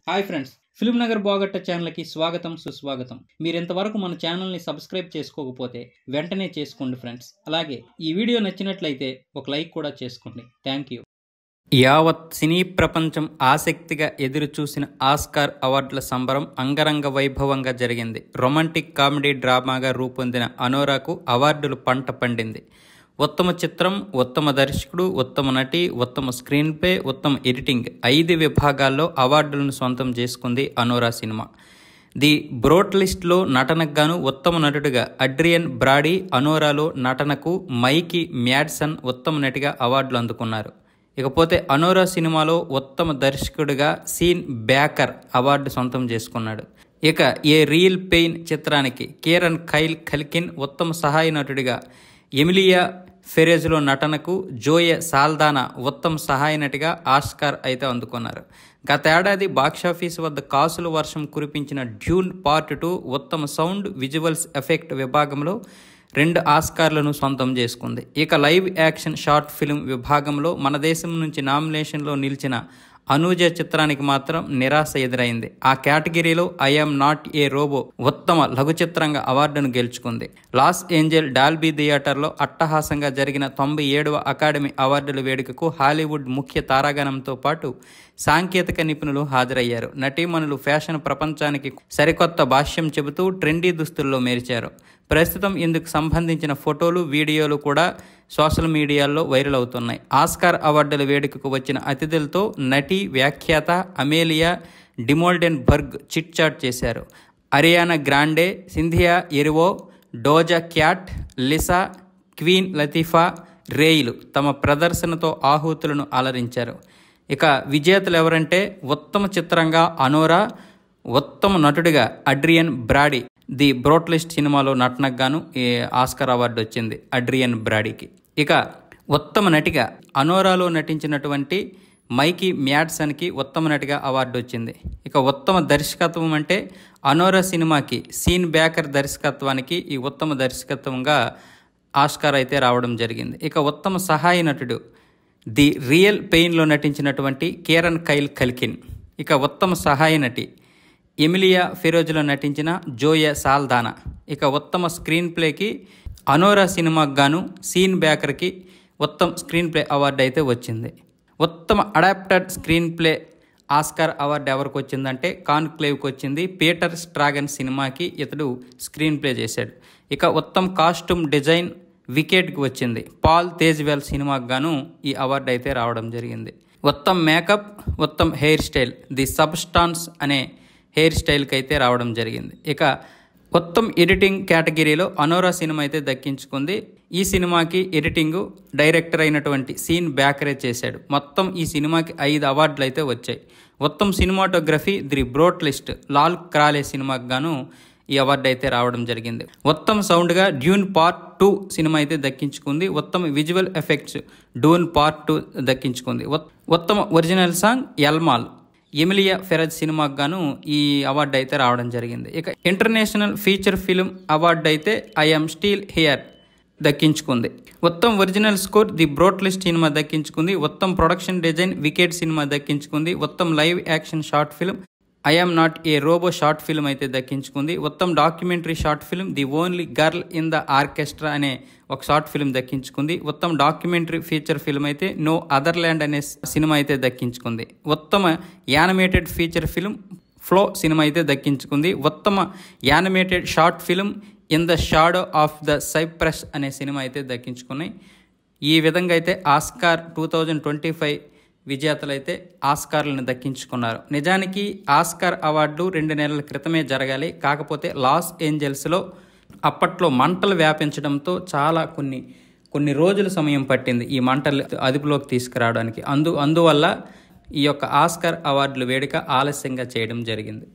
Hi friends, film Nagar బాగట్ట ఛానల్కి స్వాగతం సుస్వాగతం. మీరు ఇంతవరకు మన ఛానల్ని సబ్స్క్రైబ్ చేసుకోకపోతే వెంటనే చేసుకోండి ఫ్రెండ్స్. అలాగే ఈ వీడియో నచ్చినట్లయితే ఒక లైక్ కూడా చేసుకోండి. Thank you. యావత్ సినీ ప్రపంచం ఆసక్తిగా ఎదురుచూసిన ఆస్కార్ అవార్డుల సంబరం అంగరంగ వైభవంగా జరిగింది. రొమాంటిక్ కామెడీ డ్రామాగా రూపొందిన అనోరాకు అవార్డులు పంట పండింది. ఉత్తమ చిత్రం, ఉత్తమ దర్శకుడు, ఉత్తమ నటి, ఉత్తమ స్క్రీన్ ప్లే, ఉత్తమ ఎడిటింగ్ 5 విభాగాల్లో అవార్డులను సొంతం చేసుకుంది అనోరా సినిమా. ది బ్రోట్లిస్ట్లో నటనకు గాను ఉత్తమ నటుడిగా అడ్రియన్ బ్రాడీ, అనోరాలో నటనకు మైకీ మ్యాడ్సన్ ఉత్తమ నటిగా అవార్డులు అందుకున్నారు. ఇకపోతే అనోరా సినిమాలో ఉత్తమ దర్శకుడిగా సీన్ బ్యాకర్ అవార్డు సొంతం చేసుకున్నాడు. ఇక ఏ రియల్ పెయిన్ చిత్రానికి కీరన్ కైల్ కల్కిన్ ఉత్తమ సహాయ నటుడిగా, ఎమిలియా ఫెరెజ్లో నటనకు జోయే సాల్దానా ఉత్తమ సహాయ నటిగా ఆస్కార్ అయితే అందుకున్నారు. గతేడాది బాక్సాఫీస్ వద్ద కాసుల వర్షం కురిపించిన డ్యూన్ పార్ట్ 2 ఉత్తమ సౌండ్ విజువల్స్ ఎఫెక్ట్ విభాగంలో 2 ఆస్కార్లను సొంతం చేసుకుంది. ఇక లైవ్ యాక్షన్ షార్ట్ ఫిల్మ్ విభాగంలో మన దేశం నుంచి నామినేషన్లో నిలిచిన అనూజ చిత్రానికి మాత్రం నిరాశ ఎదురైంది. ఆ కేటగిరీలో I am not a robot ఉత్తమ లఘు చిత్రంగా అవార్డును గెలుచుకుంది. లాస్ ఏంజల్ డాల్బీ థియేటర్లో అట్టహాసంగా జరిగిన 97వ అకాడమీ అవార్డుల వేడుకకు హాలీవుడ్ ముఖ్య తారాగణంతో పాటు సాంకేతిక నిపుణులు హాజరయ్యారు. నటీమణులు ఫ్యాషన్ ప్రపంచానికి సరికొత్త భాష్యం చెబుతూ ట్రెండీ దుస్తుల్లో మెరిచారు. ప్రస్తుతం ఇందుకు సంబంధించిన ఫోటోలు, వీడియోలు కూడా సోషల్ మీడియాలో వైరల్ అవుతున్నాయి. ఆస్కార్ అవార్డుల వేడుకకు వచ్చిన అతిథులతో నటి, వ్యాఖ్యాత అమేలియా డిమోల్డెన్బర్గ్ చిట్ చాట్ చేశారు. Ariana Grande, Cynthia Erivo, Doja Cat, Lisa, Queen Latifah, రేయ్లు తమ ప్రదర్శనతో ఆహుతులను అలరించారు. ఇక విజేతలు ఎవరంటే ఉత్తమ చిత్రంగా అనోరా, ఉత్తమ నటుడిగా అడ్రియన్ బ్రాడీ. ది బ్రోట్లిస్ట్ సినిమాలో నటనకు గాను ఆస్కార్ అవార్డు వచ్చింది అడ్రియన్ బ్రాడీకి. ఇక ఉత్తమ నటిగా అనోరాలో నటించినటువంటి మైకీ మ్యాడ్సన్కి ఉత్తమ నటిగా అవార్డు వచ్చింది. ఇక ఉత్తమ దర్శకత్వం అంటే అనోరా సినిమాకి సీన్ బ్యాకర్ దర్శకత్వానికి ఈ ఉత్తమ దర్శకత్వంగా ఆస్కార్ అయితే రావడం జరిగింది. ఇక ఉత్తమ సహాయ నటుడు ది రియల్ పెయిన్లో నటించినటువంటి కీరన్ కైల్ కల్కిన్. ఇక ఉత్తమ సహాయ నటి ఎమిలియా ఫెరెజ్లో నటించిన జోయే సాల్దానా. ఇక ఉత్తమ స్క్రీన్ ప్లేకి అనోరా సినిమాకు గాను సీన్ బ్యాకర్కి ఉత్తమ స్క్రీన్ ప్లే అవార్డు అయితే వచ్చింది. ఉత్తమ adapted screen play Oscar award ఎవరికి వచ్చిందంటే కాన్క్లేవ్కి వచ్చింది. పీటర్ స్ట్రాగన్ సినిమాకి ఇతడు స్క్రీన్ ప్లే చేశాడు. ఇక ఉత్తమ కాస్ట్యూమ్ డిజైన్ వికెట్కి వచ్చింది. పాల్ తేజ్వెల్ సినిమాకు గాను ఈ అవార్డు అయితే రావడం జరిగింది. ఉత్తమ మేకప్, ఉత్తమ హెయిర్ స్టైల్ ది సబ్స్టాన్స్ అనే హెయిర్ స్టైల్కి అయితే రావడం జరిగింది. ఇక ఉత్తమ ఎడిటింగ్ కేటగిరీలో అనోరా సినిమా అయితే దక్కించుకుంది. ఈ సినిమాకి ఎడిటింగ్ డైరెక్టర్ అయినటువంటి సీన్ బ్యాకరే చేశాడు. మొత్తం ఈ సినిమాకి 5 అవార్డులు అయితే వచ్చాయి. ఉత్తమ సినిమాటోగ్రఫీ ది బ్రోట్లిస్ట్ లాల్ క్రాలే సినిమాకి గాను ఈ అవార్డు అయితే రావడం జరిగింది. ఉత్తమ సౌండ్గా డ్యూన్ పార్ట్ 2 సినిమా అయితే దక్కించుకుంది. ఉత్తమ విజువల్ ఎఫెక్ట్స్ డ్యూన్ పార్ట్ 2 దక్కించుకుంది. ఉత్తమ original song El Mal Emilia Perez సినిమాకు గాను ఈ అవార్డు అయితే రావడం జరిగింది. ఇక ఇంటర్నేషనల్ ఫీచర్ ఫిల్మ్ అవార్డు అయితే ఐ యామ్ స్టిల్ హియర్ దక్కించుకుంది. ఉత్తమ ఒరిజినల్ స్కోర్ ది బ్రోట్లిస్ట్ సినిమా దక్కించుకుంది. ఉత్తమ ప్రొడక్షన్ డిజైన్ వికెట్ సినిమా దక్కించుకుంది. ఉత్తమ live action short film I am not a robot short film అయితే దక్కించుకుంది. ఉత్తమ documentary short film the only girl in the orchestra అనే ఒక షార్ట్ ఫిల్మ్ దక్కించుకుంది. ఉత్తమ డాక్యుమెంటరీ ఫీచర్ ఫిల్మ్ అయితే నో అదర్ ల్యాండ్ అనే సినిమా అయితే దక్కించుకుంది. ఉత్తమ యానిమేటెడ్ ఫీచర్ ఫిల్మ్ ఫ్లో సినిమా అయితే దక్కించుకుంది. ఉత్తమ animated short film in the shadow of the Cypress అనే సినిమా అయితే దక్కించుకున్నాయి. ఈ విధంగా అయితే ఆస్కార్ 2025 విజేతలు అయితే ఆస్కార్లను దక్కించుకున్నారు. నిజానికి ఆస్కార్ అవార్డు 2 నెలల క్రితమే జరగాలి. కాకపోతే లాస్ ఏంజల్స్లో అప్పట్లో మంటలు వ్యాపించడంతో చాలా కొన్ని రోజుల సమయం పట్టింది ఈ మంటలు అదుపులోకి తీసుకురావడానికి. అందువల్ల ఈ యొక్క ఆస్కార్ అవార్డుల వేడుక ఆలస్యంగా చేయడం జరిగింది.